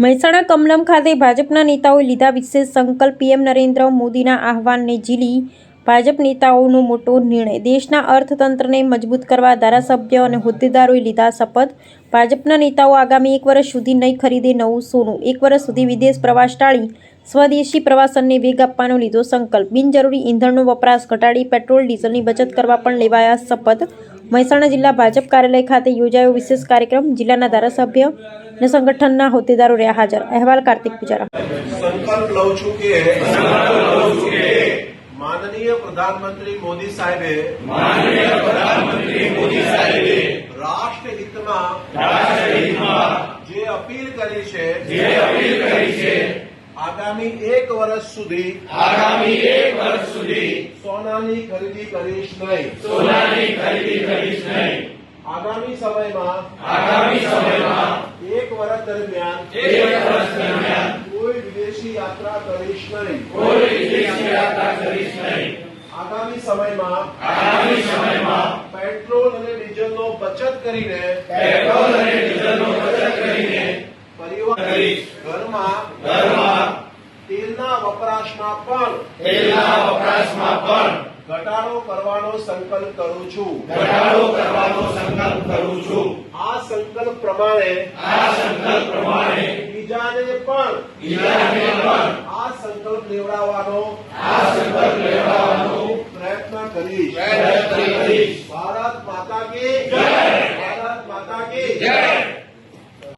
મહેસાણા કમલમ ખાતે ભાજપના નેતાઓએ લીધા વિશેષ સંકલ્પ. પીએમ નરેન્દ્ર મોદીના આહવાનને ઝીલી ભાજપ નેતાઓનો મોટો નિર્ણય. દેશના અર્થતંત્રને મજબૂત કરવા ધારાસભ્ય અને હોદ્દેદારોએ લીધા શપથ. ભાજપના નેતાઓ આગામી 1 વર્ષ સુધી નહીં ખરીદે નવું સોનું. 1 વર્ષ સુધી વિદેશ પ્રવાસ ટાળી સ્વદેશી પ્રવાસનને વેગ આપવાનો લીધો સંકલ્પ. બિનજરૂરી ઈંધણનો વપરાશ ઘટાડી પેટ્રોલ ડીઝલની બચત કરવા પણ લેવાયા શપથ. મહેસાણા જિલ્લા ભાજપ કાર્યાલય ખાતે યોજાયો વિશેષ કાર્યક્રમ. જિલ્લાના ધારાસભ્ય અને સંગઠનના હોદ્દેદારો રહ્યા હાજર. અહેવાલ કાર્તિક પૂજારા. સંકલ્પ લઉં છું કે માનનીય પ્રધાનમંત્રી મોદી સાહેબે રાષ્ટ્રહિતમાં જે અપીલ કરી છે આગામી 1 વર્ષ સુધી સોનાની ખરીદી કરીશ નહીં. આગામી સમયમાં 1 વર્ષ દરમિયાન કોઈ વિદેશી યાત્રા કરીશ નહીં. આગામી સમયમાં પેટ્રોલ અને ડીઝલનો બચત કરીને પરિવાર ઘરમાં તેલના વપરાશમાં પણ ઘટાડો કરવાનો સંકલ્પ કરું છું. આ સંકલ્પ પ્રમાણે બીજાને પણ આ સંકલ્પ લેવડાવવાનો પ્રયત્ન કરીશ. ભારત માતા કી જય.